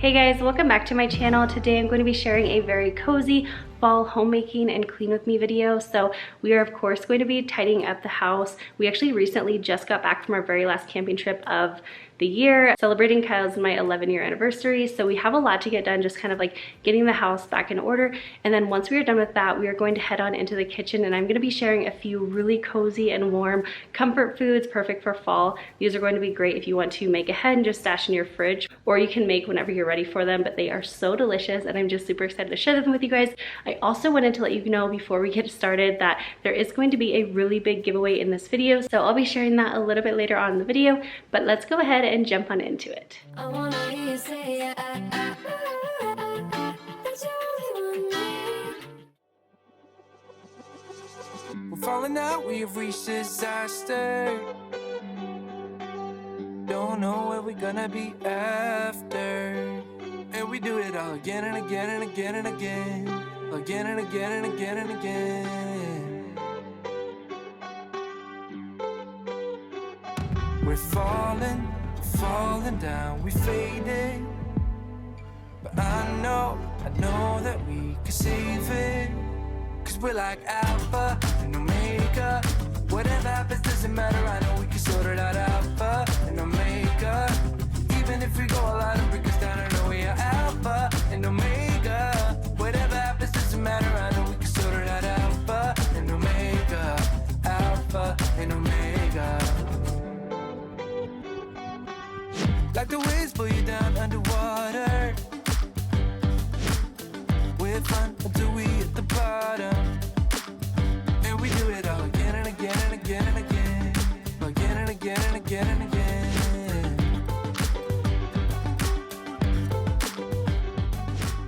Hey guys, welcome back to my channel. Today I'm going to be sharing a very cozy fall homemaking and clean with me video. So we are of course going to be tidying up the house. We actually recently just got back from our very last camping trip of the year, celebrating Kyle's my 11-year anniversary. So we have a lot to get done, just kind of like getting the house back in order. And then once we are done with that, we are going to head on into the kitchen, and I'm going to be sharing a few really cozy and warm comfort foods perfect for fall. These are going to be great if you want to make ahead and just stash in your fridge, or you can make whenever you're ready for them, but they are so delicious and I'm just super excited to share them with you guys. I also wanted to let you know before we get started that there is going to be a really big giveaway in this video, so I'll be sharing that a little bit later on in the video, but let's go ahead and jump on into it. I wanna hear you say that you only want me. We're falling out, we have reached disaster. Don't know where we're gonna be after. And we do it all again and again and again and again. Again and again and again and again. We're falling down, we faded. But I know that we can save it. Cause we're like alpha and omega. Whatever happens doesn't matter, I know we can sort it out. Alpha and omega. Even if we go a lot and break us down, I know we are alpha and omega. Whatever happens doesn't matter, I know we can sort it out. Alpha and omega. Alpha and omega. Like the waves pull you down underwater. We're fun until we hit the bottom. And we do it all again and again and again and again. Again and again and again and again.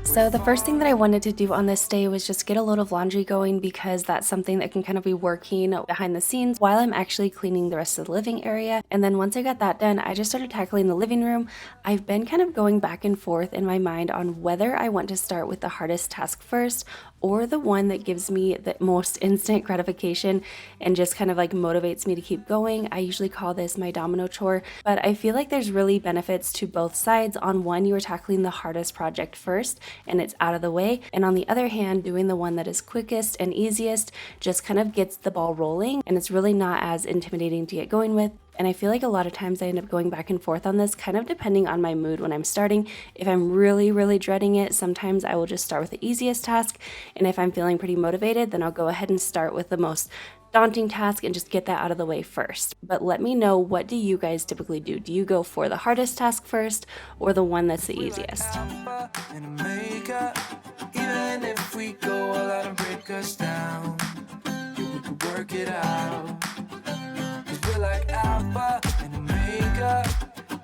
So the first thing that I wanted to do on this day was just get a load of laundry going, because that's something that can kind of be working behind the scenes while I'm actually cleaning the rest of the living area. And then once I got that done, I just started tackling the living room. I've been kind of going back and forth in my mind on whether I want to start with the hardest task first or the one that gives me the most instant gratification and just kind of like motivates me to keep going. I usually call this my domino chore, but I feel like there's really benefits to both sides. On one, you are tackling the hardest project first and it's out of the way, and on the other hand, doing the one that is quickest and easiest just kind of gets the ball rolling, and it's really not as intimidating to get going with. And I feel like a lot of times I end up going back and forth on this, kind of depending on my mood when I'm starting. If I'm really dreading it, sometimes I will just start with the easiest task. And if I'm feeling pretty motivated, then I'll go ahead and start with the most daunting task and just get that out of the way first. But let me know, what do you guys typically do? Do you go for the hardest task first or the one that's the easiest? Even if we go all out and break us down, we could work it out. We're like alpha and omega.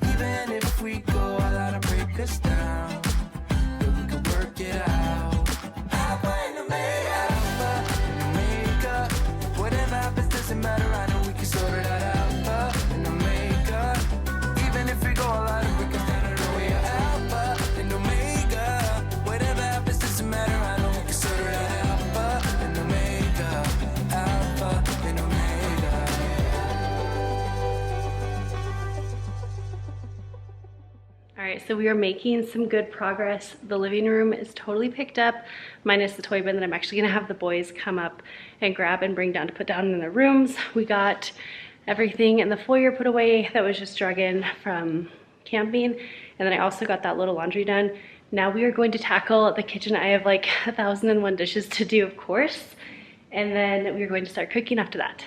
Even if we go all out and break us down, we can work it out. Alpha and omega. Alpha and omega. Whatever happens doesn't matter, I know we can sort it out. Alpha and omega. Even if we go all out and break us down, I know we are alpha and omega. Whatever happens doesn't matter, I know we can sort it out. Alpha and omega. Alpha and omega. All right, so we are making some good progress. The living room is totally picked up, minus the toy bin that I'm actually gonna have the boys come up and grab and bring down to put down in their rooms. We got everything in the foyer put away that was just drug in from camping. And then I also got that little laundry done. Now we are going to tackle the kitchen. I have like 1,001 dishes to do, of course. And then we are going to start cooking after that.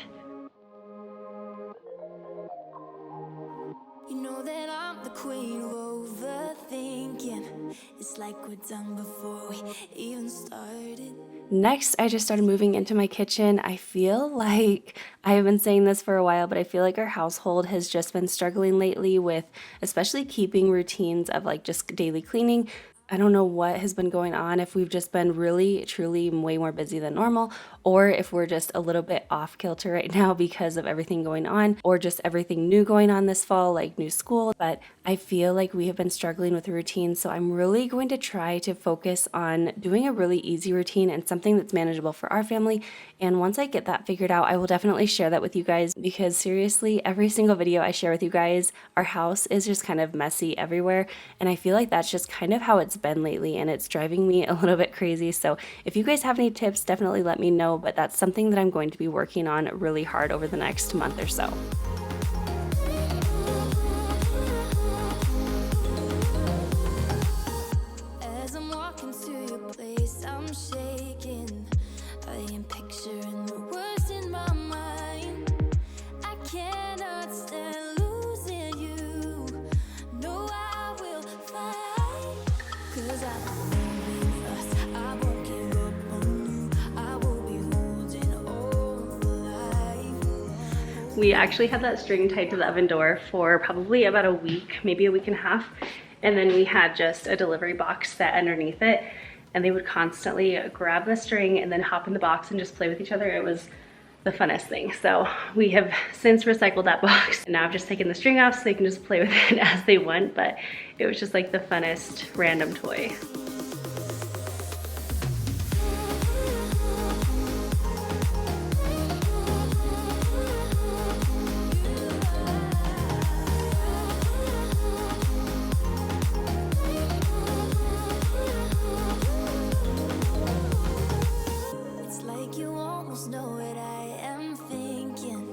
You know that I'm the queen of overthinking. It's like we're done before we even started. Next, I just started moving into my kitchen. I feel like, I have been saying this for a while, but I feel like our household has just been struggling lately with especially keeping routines of like just daily cleaning. I don't know what has been going on, if we've just been really, truly way more busy than normal, or if we're just a little bit off kilter right now because of everything going on, or just everything new going on this fall, like new school. But I feel like we have been struggling with a routine, so I'm really going to try to focus on doing a really easy routine and something that's manageable for our family. And once I get that figured out, I will definitely share that with you guys, because seriously, every single video I share with you guys, our house is just kind of messy everywhere. And I feel like that's just kind of how it's been lately, and it's driving me a little bit crazy. So if you guys have any tips, definitely let me know. But that's something that I'm going to be working on really hard over the next month or so. As I'm walking to your place, I'm shaking. I am picturing the words in my mind. I cannot stand losing you. No, I will fight. 'Cause I believe in us. I won't give up on you. I will be holding on for life. We actually had that string tied to the oven door for probably about a week, maybe a week and a half. And then we had just a delivery box set underneath it. And they would constantly grab the string and then hop in the box and just play with each other. It was the funnest thing. So we have since recycled that box. And now I've just taken the string off so they can just play with it as they want. But it was just like the funnest random toy. It's like you almost know what I am thinking.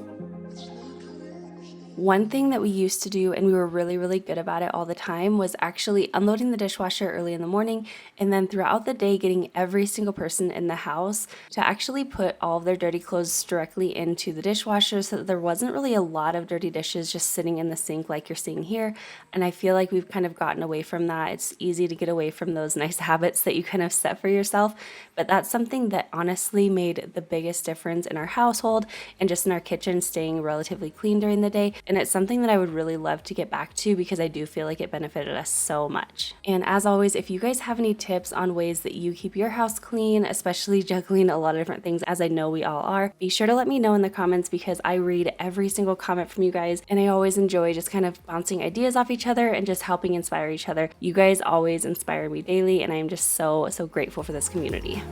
One thing that we used to do, and we were really, really good about it all the time, was actually unloading the dishwasher early in the morning, and then throughout the day getting every single person in the house to actually put all of their dirty clothes directly into the dishwasher, so that there wasn't really a lot of dirty dishes just sitting in the sink like you're seeing here. And I feel like we've kind of gotten away from that. It's easy to get away from those nice habits that you kind of set for yourself, but that's something that honestly made the biggest difference in our household and just in our kitchen staying relatively clean during the day. And it's something that I would really love to get back to, because I do feel like it benefited us so much. And as always, if you guys have any tips on ways that you keep your house clean, especially juggling a lot of different things, as I know we all are, be sure to let me know in the comments, because I read every single comment from you guys, and I always enjoy just kind of bouncing ideas off each other and just helping inspire each other. You guys always inspire me daily, and I am just so grateful for this community.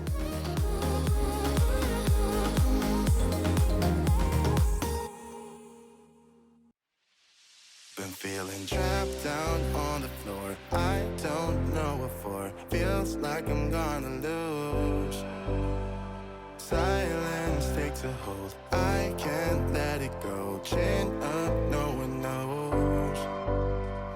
Been feeling trapped down on the floor. I don't know what for. Feels like I'm gonna lose. Silence takes a hold. I can't let it go. Chain up, no one knows.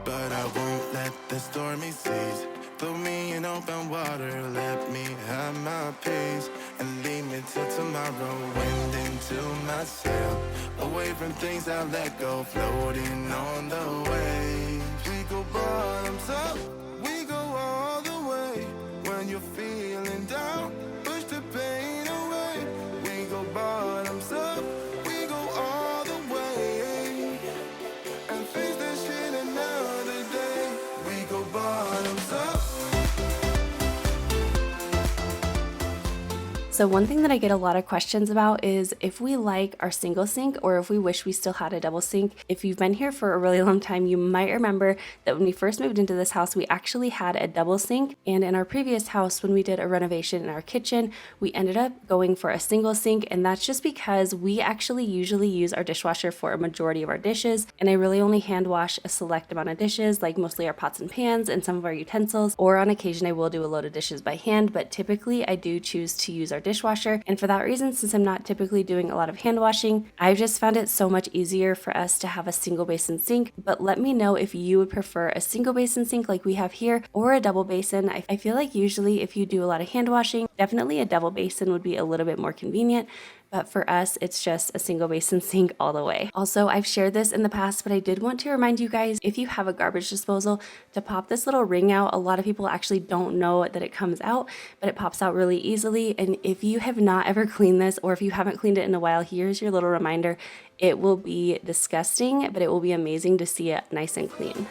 But I won't let the stormy seas throw me in open water. Let me have my peace and leave me till tomorrow. Wind into my sail, away from things I let go. Floating on the waves, we go bottoms up, we go all the way. When you're feeling down, push the pain away. We go bottoms up, we go all the way. And face that shit another day. We go bottoms up. So one thing that I get a lot of questions about is if we like our single sink or if we wish we still had a double sink. If you've been here for a really long time, you might remember that when we first moved into this house, we actually had a double sink. And in our previous house, when we did a renovation in our kitchen, we ended up going for a single sink. And that's just because we actually usually use our dishwasher for a majority of our dishes. And I really only hand wash a select amount of dishes, like mostly our pots and pans and some of our utensils. Or on occasion, I will do a load of dishes by hand, but typically I do choose to use our dishwasher. And for that reason, since I'm not typically doing a lot of hand washing, I've just found it so much easier for us to have a single basin sink. But let me know if you would prefer a single basin sink like we have here or a double basin. I feel like usually if you do a lot of hand washing, definitely a double basin would be a little bit more convenient. But for us, it's just a single basin sink all the way. Also, I've shared this in the past, but I did want to remind you guys, if you have a garbage disposal, to pop this little ring out. A lot of people actually don't know that it comes out, but it pops out really easily. And if you have not ever cleaned this, or if you haven't cleaned it in a while, here's your little reminder. It will be disgusting, but it will be amazing to see it nice and clean.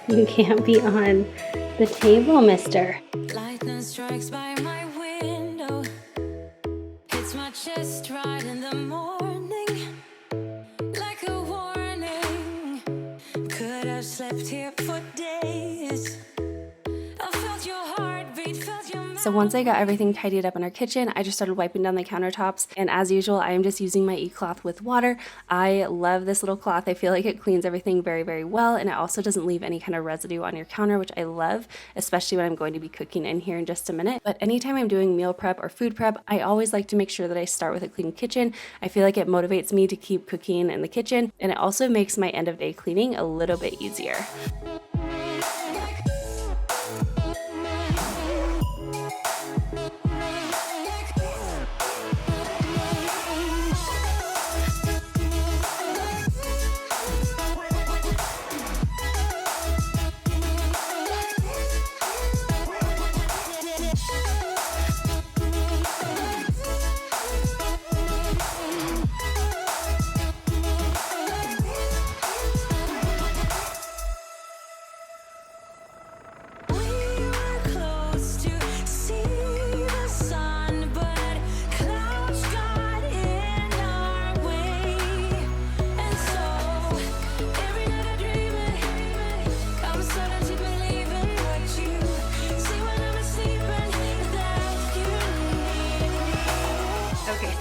You can't be on the table, mister. Lightning strikes by my window. Hits my chest right in the morning. Like a warning. Could have slept here for days. I felt your heartbeat, felt your So once I got everything tidied up in our kitchen, I just started wiping down the countertops. And as usual, I am just using my e-cloth with water. I love this little cloth. I feel like it cleans everything very, very well. And it also doesn't leave any kind of residue on your counter, which I love, especially when I'm going to be cooking in here in just a minute. But anytime I'm doing meal prep or food prep, I always like to make sure that I start with a clean kitchen. I feel like it motivates me to keep cooking in the kitchen. And it also makes my end of day cleaning a little bit easier.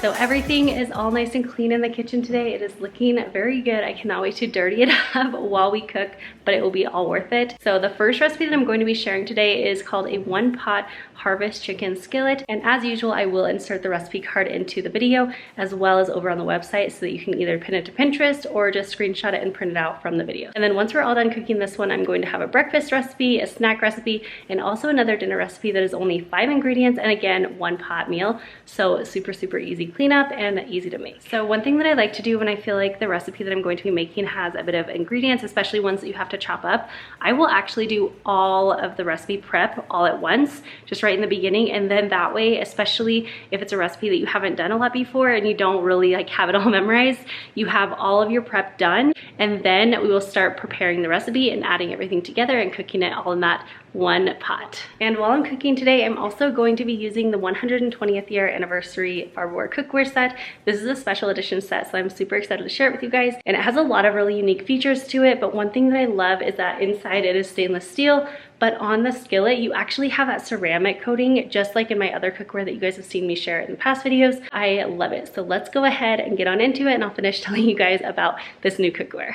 So everything is all nice and clean in the kitchen today. It is looking very good. I cannot wait to dirty it up while we cook, but it will be all worth it. So the first recipe that I'm going to be sharing today is called a one-pot harvest chicken skillet. And as usual, I will insert the recipe card into the video as well as over on the website so that you can either pin it to Pinterest or just screenshot it and print it out from the video. And then once we're all done cooking this one, I'm going to have a breakfast recipe, a snack recipe, and also another dinner recipe that is only 5 ingredients and again, one pot meal. So super, super easy cleanup and easy to make. So one thing that I like to do when I feel like the recipe that I'm going to be making has a bit of ingredients, especially ones that you have to chop up, I will actually do all of the recipe prep all at once, just right in the beginning. And then that way, especially if it's a recipe that you haven't done a lot before and you don't really like have it all memorized, you have all of your prep done. And then we will start preparing the recipe and adding everything together and cooking it all in that one pot. And while I'm cooking today, I'm also going to be using the 120th year anniversary Farberware cookware set. This is a special edition set, so I'm super excited to share it with you guys. And it has a lot of really unique features to it, but one thing that I love is that inside it is stainless steel, but on the skillet, you actually have that ceramic coating, just like in my other cookware that you guys have seen me share in the past videos. I love it. So let's go ahead and get on into it, and I'll finish telling you guys about this new cookware.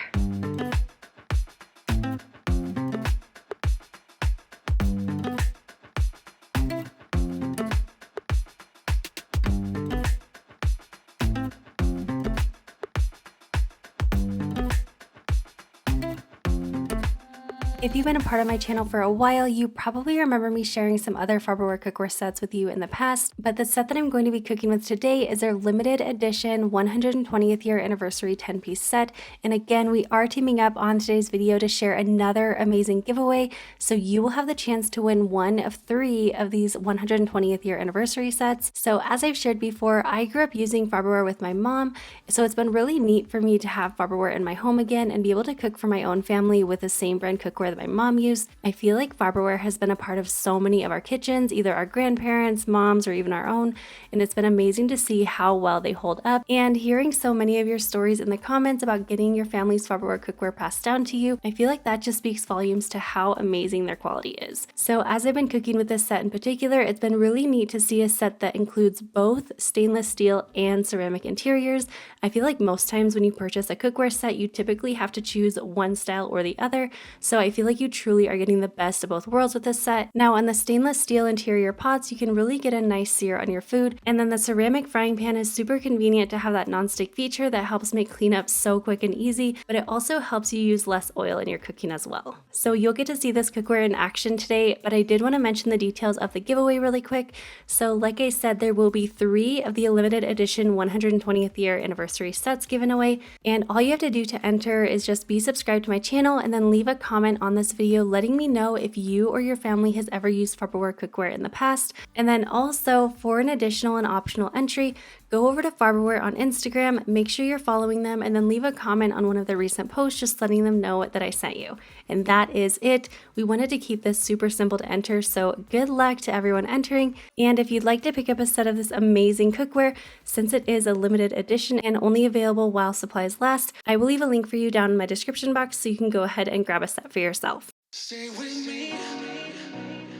If you've been a part of my channel for a while, you probably remember me sharing some other Farberware cookware sets with you in the past, but the set that I'm going to be cooking with today is their limited edition 120th year anniversary 10-piece set. And again, we are teaming up on today's video to share another amazing giveaway, so you will have the chance to win one of 3 of these 120th year anniversary sets. So as I've shared before, I grew up using Farberware with my mom, so it's been really neat for me to have Farberware in my home again and be able to cook for my own family with the same brand cookware that my mom used. I feel like Farberware has been a part of so many of our kitchens, either our grandparents, moms, or even our own, and it's been amazing to see how well they hold up. And hearing so many of your stories in the comments about getting your family's Farberware cookware passed down to you, I feel like that just speaks volumes to how amazing their quality is. So as I've been cooking with this set in particular, it's been really neat to see a set that includes both stainless steel and ceramic interiors. I feel like most times when you purchase a cookware set, you typically have to choose one style or the other, so I feel like you truly are getting the best of both worlds with this set. Now on the stainless steel interior pots, you can really get a nice sear on your food, and then the ceramic frying pan is super convenient to have that non-stick feature that helps make cleanup so quick and easy, but it also helps you use less oil in your cooking as well. So you'll get to see this cookware in action today, but I did want to mention the details of the giveaway really quick. So like I said, there will be 3 of the limited edition 120th year anniversary sets given away, and all you have to do to enter is just be subscribed to my channel and then leave a comment on this video letting me know if you or your family has ever used Farberware cookware in the past. And then also, for an additional and optional entry, Go over to Farberware on Instagram, make sure you're following them, and then leave a comment on one of their recent posts just letting them know that I sent you. And that is it. We wanted to keep this super simple to enter, so good luck to everyone entering. And if you'd like to pick up a set of this amazing cookware, since it is a limited edition and only available while supplies last, I will leave a link for you down in my description box so you can go ahead and grab a set for yourself. Stay with me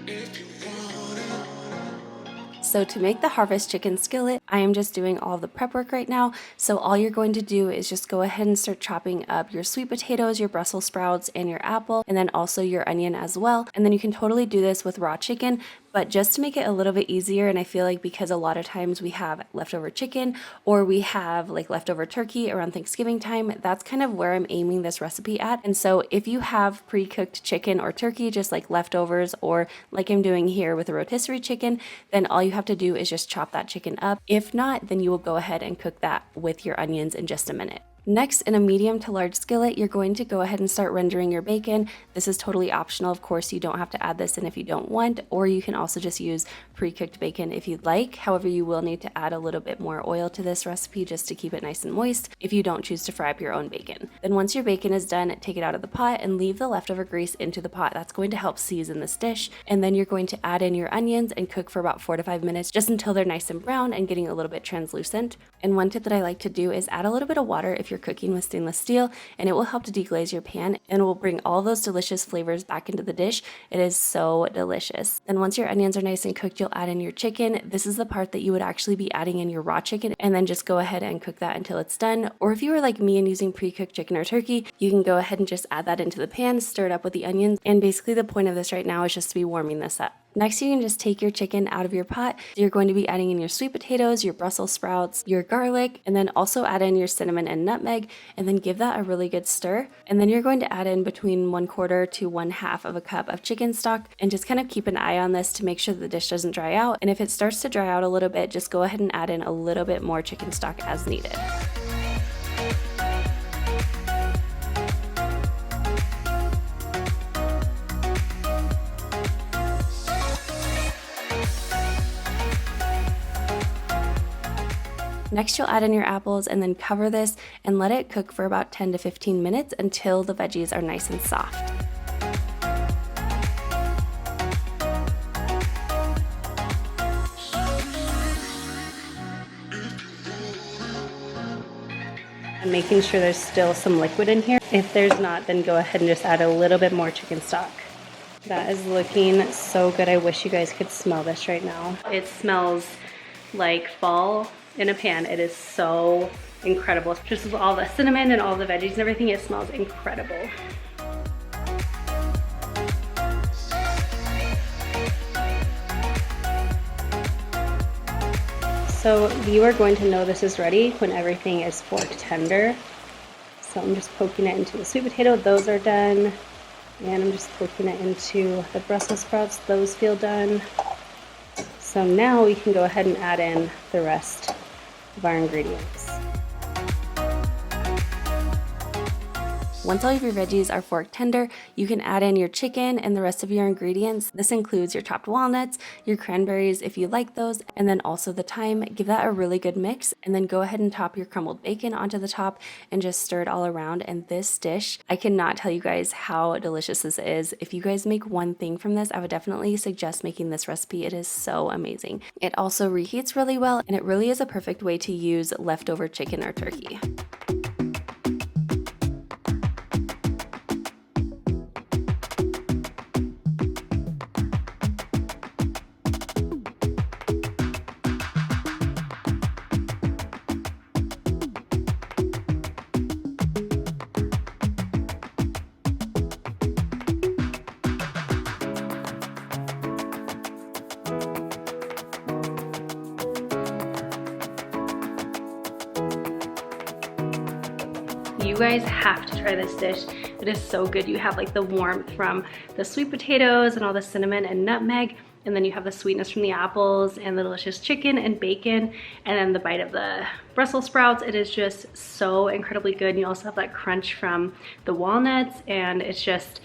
if you want it. So to make the harvest chicken skillet, I am just doing all the prep work right now. So all you're going to do is just go ahead and start chopping up your sweet potatoes, your Brussels sprouts, and your apple, and then also your onion as well. And then you can totally do this with raw chicken, but just to make it a little bit easier, and I feel like because a lot of times we have leftover chicken or we have like leftover turkey around Thanksgiving time, that's kind of where I'm aiming this recipe at. And so if you have pre-cooked chicken or turkey, just like leftovers, or like I'm doing here with a rotisserie chicken, then all you have to do is just chop that chicken up. If not, then you will go ahead and cook that with your onions in just a minute. Next, in a medium to large skillet, you're going to go ahead and start rendering your bacon. This is totally optional. Of course, you don't have to add this in if you don't want, or you can also just use pre-cooked bacon if you'd like. However, you will need to add a little bit more oil to this recipe just to keep it nice and moist if you don't choose to fry up your own bacon. Then once your bacon is done, take it out of the pot and leave the leftover grease into the pot. That's going to help season this dish. And then you're going to add in your onions and cook for about 4 to 5 minutes just until they're nice and brown and getting a little bit translucent. And one tip that I like to do is add a little bit of water if you're cooking with stainless steel, and it will help to deglaze your pan and will bring all those delicious flavors back into the dish. It is so delicious. Then once your onions are nice and cooked, you'll add in your chicken. This is the part that you would actually be adding in your raw chicken, and then just go ahead and cook that until it's done. Or if you are like me and using pre-cooked chicken or turkey, you can go ahead and just add that into the pan, stir it up with the onions, and basically the point of this right now is just to be warming this up. Next, you can just take your chicken out of your pot. You're going to be adding in your sweet potatoes, your Brussels sprouts, your garlic, and then also add in your cinnamon and nutmeg, and then give that a really good stir. And then you're going to add in between 1/4 to 1/2 of a cup of chicken stock, and just kind of keep an eye on this to make sure that the dish doesn't dry out. And if it starts to dry out a little bit, just go ahead and add in a little bit more chicken stock as needed. Next, you'll add in your apples and then cover this and let it cook for about 10 to 15 minutes until the veggies are nice and soft. And making sure there's still some liquid in here. If there's not, then go ahead and just add a little bit more chicken stock. That is looking so good. I wish you guys could smell this right now. It smells like fall in a pan. It is so incredible. Just with all the cinnamon and all the veggies and everything, it smells incredible. So you are going to know this is ready when everything is fork tender. So I'm just poking it into the sweet potato. Those are done. And I'm just poking it into the Brussels sprouts. Those feel done. So now we can go ahead and add in the rest of our ingredients. Once all of your veggies are fork tender, you can add in your chicken and the rest of your ingredients. This includes your chopped walnuts, your cranberries if you like those, and then also the thyme. Give that a really good mix, and then go ahead and top your crumbled bacon onto the top and just stir it all around. And this dish, I cannot tell you guys how delicious this is. If you guys make one thing from this, I would definitely suggest making this recipe. It is so amazing. It also reheats really well, and it really is a perfect way to use leftover chicken or turkey. You guys have to try this dish. It is so good. You have like the warmth from the sweet potatoes and all the cinnamon and nutmeg, and then you have the sweetness from the apples and the delicious chicken and bacon, and then the bite of the Brussels sprouts. It is just so incredibly good. And you also have that crunch from the walnuts, and it's just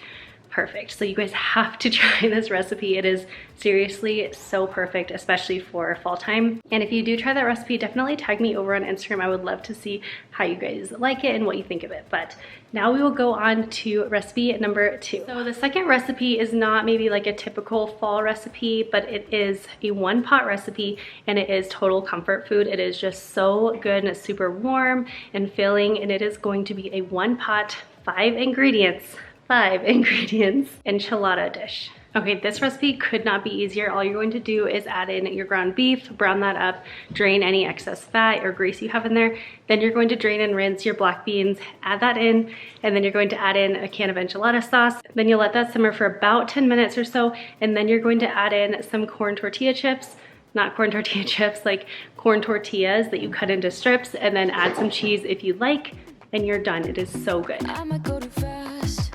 perfect. So you guys have to try this recipe. It is seriously so perfect, especially for fall time. And if you do try that recipe, definitely tag me over on Instagram. I would love to see how you guys like it and what you think of it. But now we will go on to recipe number 2. So the second recipe is not maybe like a typical fall recipe, but it is a one pot recipe and it is total comfort food. It is just so good and it's super warm and filling, and it is going to be a one pot, 5 ingredients enchilada dish. Okay, this recipe could not be easier. All you're going to do is add in your ground beef, brown that up, drain any excess fat or grease you have in there. Then you're going to drain and rinse your black beans, add that in, and then you're going to add in a can of enchilada sauce. Then you'll let that simmer for about 10 minutes or so, and then you're going to add in some corn tortilla chips, not corn tortilla chips, like corn tortillas that you cut into strips, and then add some cheese if you like, and you're done. It is so good. I might go too fast.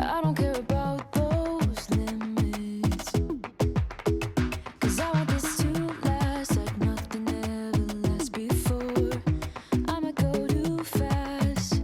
I don't care about those limits. 'Cause I want this to last like nothing ever lasts before. I might go too fast.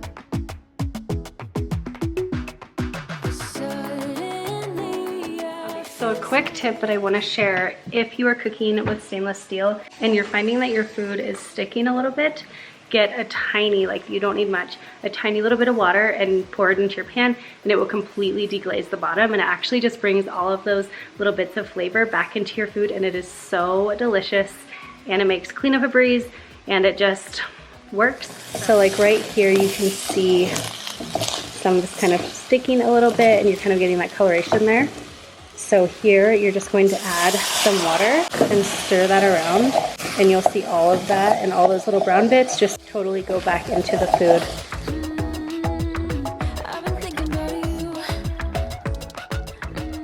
Suddenly So a quick tip that I want to share, if you are cooking with stainless steel and you're finding that your food is sticking a little bit, get a tiny, like you don't need much, a tiny little bit of water and pour it into your pan, and it will completely deglaze the bottom, and it actually just brings all of those little bits of flavor back into your food, and it is so delicious, and it makes cleanup a breeze, and it just works. So like right here you can see some of this kind of sticking a little bit, and you're kind of getting that coloration there. So here you're just going to add some water and stir that around, and you'll see all of that and all those little brown bits just totally go back into the food. I've been thinking about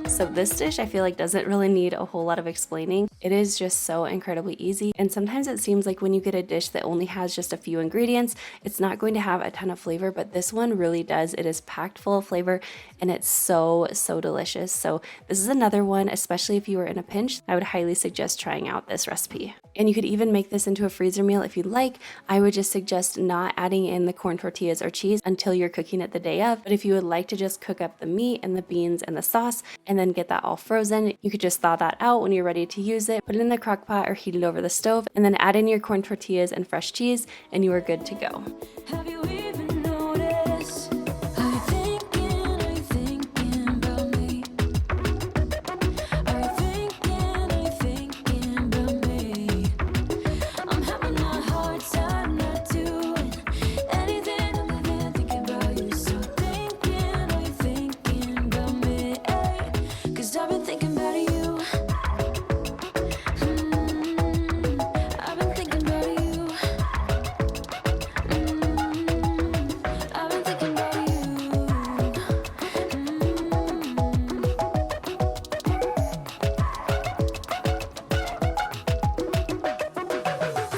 you. So this dish I feel like doesn't really need a whole lot of explaining. It is just so incredibly easy, and sometimes it seems like when you get a dish that only has just a few ingredients, it's not going to have a ton of flavor, but this one really does. It is packed full of flavor, and it's so delicious. So this is another one, especially if you were in a pinch, I would highly suggest trying out this recipe. And you could even make this into a freezer meal if you'd like. I would just suggest not adding in the corn tortillas or cheese until you're cooking it the day of. But if you would like to just cook up the meat and the beans and the sauce and then get that all frozen, you could just thaw that out when you're ready to use it, put it in the crock pot or heat it over the stove, and then add in your corn tortillas and fresh cheese, and you are good to go. Have you even noticed? Are you thinking about me? Are you thinking about me? I'm having a hard time not doing anything other than thinking about you. So are you thinking about me? 'Cause I've been thinking about you. I've been thinking about you. I've been thinking about you.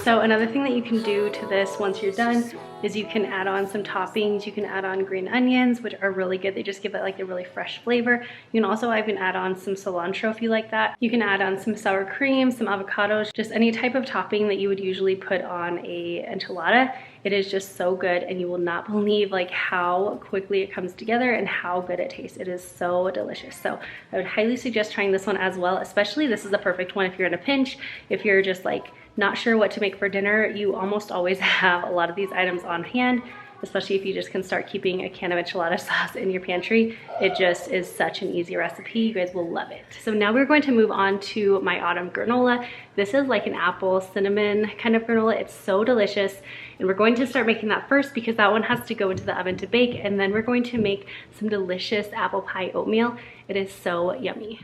So another thing that you can do to this once you're done is you can add on some toppings. You can add on green onions, which are really good. They just give it like a really fresh flavor. You can also even add on some cilantro if you like that. You can add on some sour cream, some avocados, just any type of topping that you would usually put on a enchilada. It is just so good, and you will not believe like how quickly it comes together and how good it tastes. It is so delicious. So I would highly suggest trying this one as well. Especially this is a perfect one if you're in a pinch, if you're just like not sure what to make for dinner. You almost always have a lot of these items on hand, especially if you just can start keeping a can of enchilada sauce in your pantry. It just is such an easy recipe. You guys will love it. So now we're going to move on to my autumn granola. This is like an apple cinnamon kind of granola. It's so delicious. And we're going to start making that first because that one has to go into the oven to bake. And then we're going to make some delicious apple pie oatmeal. It is so yummy.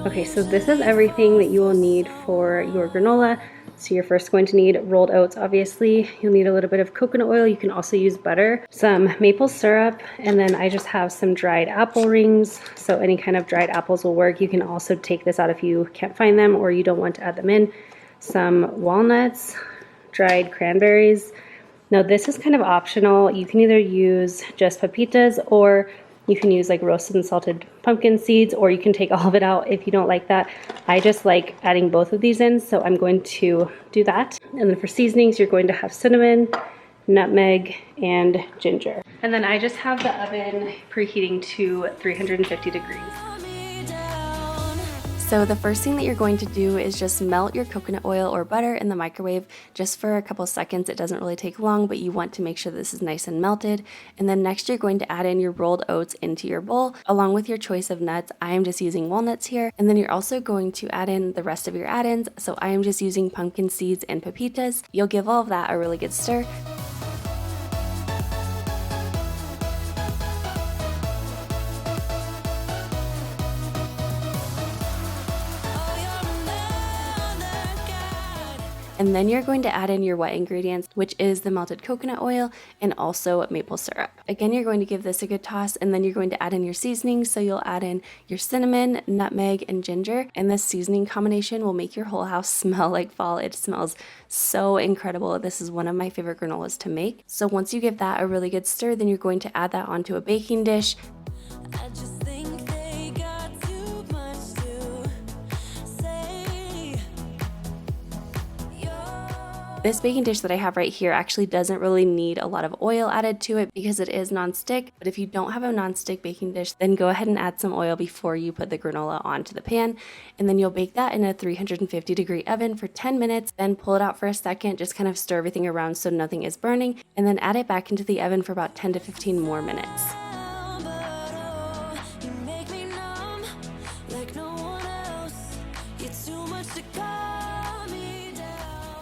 Okay, so this is everything that you will need for your granola. So you're first going to need rolled oats, obviously. You'll need a little bit of coconut oil. You can also use butter, some maple syrup, and then I just have some dried apple rings. So any kind of dried apples will work. You can also take this out if you can't find them or you don't want to add them in. Some walnuts, dried cranberries. Now this is kind of optional. You can either use just pepitas or You can use like roasted and salted pumpkin seeds, or you can take all of it out if you don't like that. I just like adding both of these in, so I'm going to do that. And then for seasonings, you're going to have cinnamon, nutmeg, and ginger. And then I just have the oven preheating to 350 degrees. So the first thing that you're going to do is just melt your coconut oil or butter in the microwave just for a couple seconds. It doesn't really take long, but you want to make sure this is nice and melted. And then next you're going to add in your rolled oats into your bowl along with your choice of nuts. I am just using walnuts here. And then you're also going to add in the rest of your add-ins. So I am just using pumpkin seeds and pepitas. You'll give all of that a really good stir. And then you're going to add in your wet ingredients, which is the melted coconut oil and also maple syrup. Again, you're going to give this a good toss, and then you're going to add in your seasonings. So you'll add in your cinnamon, nutmeg, and ginger. And this seasoning combination will make your whole house smell like fall. It smells so incredible. This is one of my favorite granolas to make. So once you give that a really good stir, then you're going to add that onto a baking dish. I just think they got too much to say. This baking dish that I have right here actually doesn't really need a lot of oil added to it because it is non-stick. But if you don't have a non-stick baking dish, then go ahead and add some oil before you put the granola onto the pan. And then you'll bake that in a 350-degree oven for 10 minutes. Then pull it out for a second, just kind of stir everything around so nothing is burning. And then add it back into the oven for about 10 to 15 more minutes.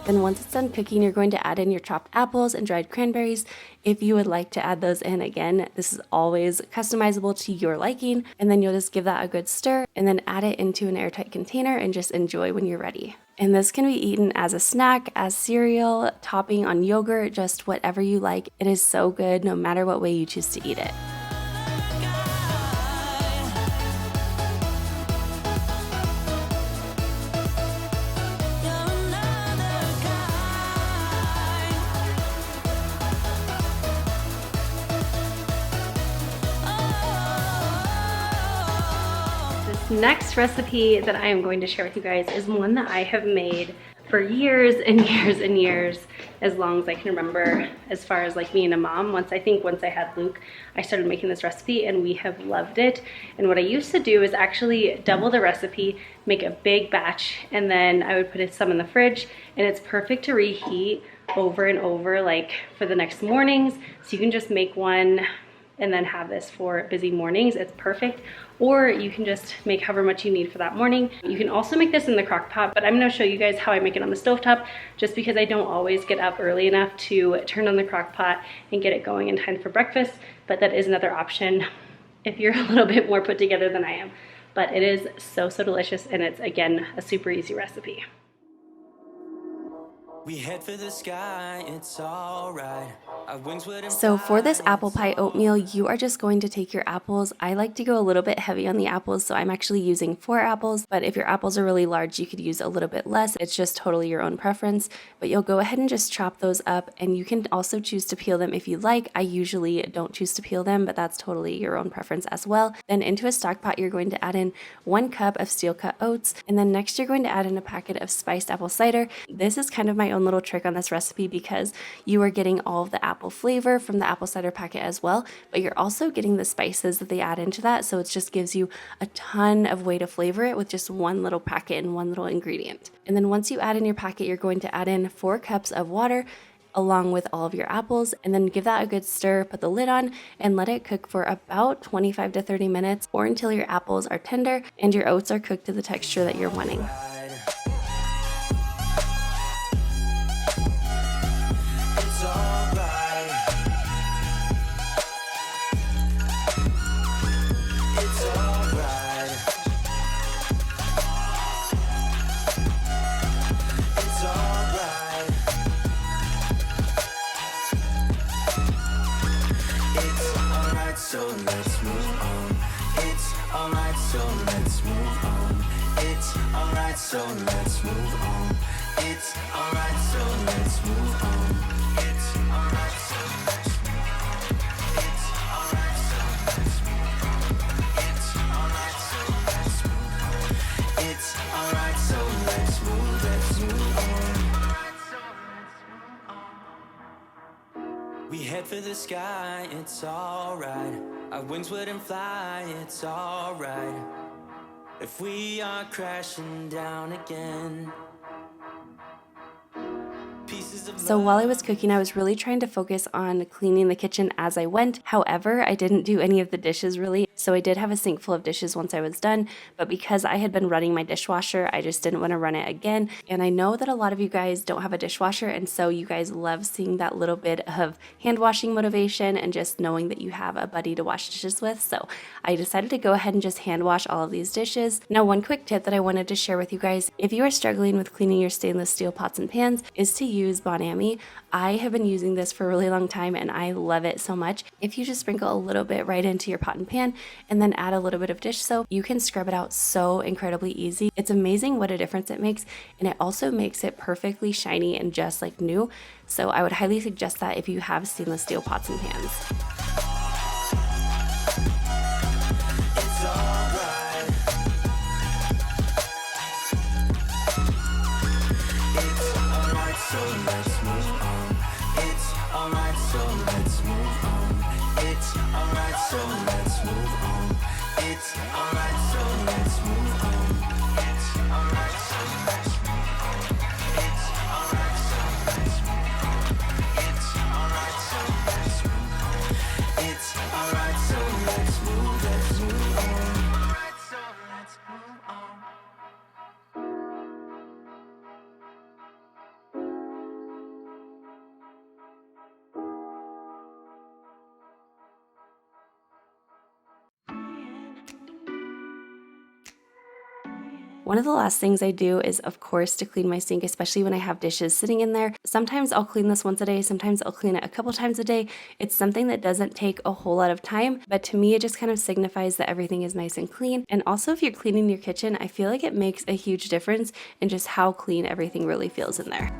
Then once it's done cooking, you're going to add in your chopped apples and dried cranberries. If you would like to add those in, again, this is always customizable to your liking. And then you'll just give that a good stir and then add it into an airtight container and just enjoy when you're ready. And this can be eaten as a snack, as cereal, topping on yogurt, just whatever you like. It is so good no matter what way you choose to eat it. Next recipe that I am going to share with you guys is one that I have made for years and years and years, as long as I can remember, as far as like being a mom. Once I had Luke, I started making this recipe and we have loved it. And what I used to do is actually double the recipe, make a big batch, and then I would put some in the fridge, and it's perfect to reheat over and over, like for the next mornings. So you can just make one and then have this for busy mornings. It's perfect. Or you can just make however much you need for that morning. You can also make this in the crock pot, but I'm gonna show you guys how I make it on the stovetop, just because I don't always get up early enough to turn on the crock pot and get it going in time for breakfast. But that is another option if you're a little bit more put together than I am. But it is so, so delicious, and it's, again, a super easy recipe. We head for the sky, it's alright. Our wings wouldn't So for this fly, apple it's pie oatmeal, you are just going to take your apples. I like to go a little bit heavy on the apples, so I'm actually using 4 apples. But if your apples are really large, you could use a little bit less. It's just totally your own preference. But you'll go ahead and just chop those up, and you can also choose to peel them if you like. I usually don't choose to peel them, but that's totally your own preference as well. Then into a stock pot, you're going to add in 1 cup of steel cut oats, and then next you're going to add in a packet of spiced apple cider. This is kind of my own little trick on this recipe because you are getting all of the apple flavor from the apple cider packet as well, but you're also getting the spices that they add into that, so it just gives you a ton of way to flavor it with just one little packet and one little ingredient. And then once you add in your packet, you're going to add in 4 cups of water along with all of your apples, and then give that a good stir, put the lid on, and let it cook for about 25 to 30 minutes or until your apples are tender and your oats are cooked to the texture that you're wanting. So let's move on. It's alright, so let's move on. It's alright, so let's move on. It's alright, so let's move on. It's alright, so let's move on. It's alright, so let's move on. head for the sky, it's alright. Our wings wouldn't fly, it's alright. If we are crashing down again. So while I was cooking, I was really trying to focus on cleaning the kitchen as I went. However, I didn't do any of the dishes really. So I did have a sink full of dishes once I was done, but because I had been running my dishwasher, I just didn't want to run it again. And I know that a lot of you guys don't have a dishwasher, and so you guys love seeing that little bit of hand washing motivation and just knowing that you have a buddy to wash dishes with. So I decided to go ahead and just hand wash all of these dishes. Now, one quick tip that I wanted to share with you guys, if you are struggling with cleaning your stainless steel pots and pans, is to use Bon Ami. I have been using this for a really long time and I love it so much. If you just sprinkle a little bit right into your pot and pan and then add a little bit of dish soap, you can scrub it out so incredibly easy. It's amazing what a difference it makes, and it also makes it perfectly shiny and just like new. So I would highly suggest that if you have stainless steel pots and pans. So let's move on. It's alright, so let's move on. It's alright, so let's move on. It's alright, so let's move on. It's alright, so let's move on. It's alright, so let's move on. It's alright, so let's move on. It's alright, so let's move on. Alright, so let's move on. One of the last things I do is, of course, to clean my sink, especially when I have dishes sitting in there. Sometimes I'll clean this once a day, sometimes I'll clean it a couple times a day. It's something that doesn't take a whole lot of time, but to me it just kind of signifies that everything is nice and clean. And also if you're cleaning your kitchen, I feel like it makes a huge difference in just how clean everything really feels in there.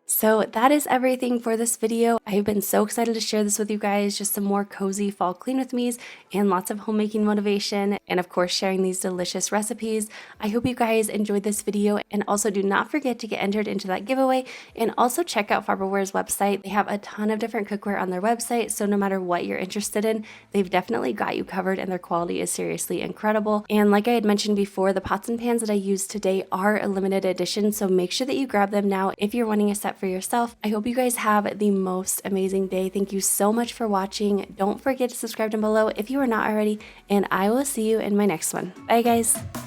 So that is everything for this video. I've been so excited to share this with you guys, just some more cozy fall clean with me's and lots of homemaking motivation, and of course sharing these delicious recipes. I hope you guys enjoyed this video, and also do not forget to get entered into that giveaway, and also check out Farberware's website. They have a ton of different cookware on their website, so no matter what you're interested in, they've definitely got you covered, and their quality is seriously incredible. And like I had mentioned before, the pots and pans that I used today are a limited edition, so make sure that you grab them now if you're wanting a set for yourself. I hope you guys have the most amazing day. Thank you so much for watching. Don't forget to subscribe down below if you are not already, and I will see you in my next one. Bye guys.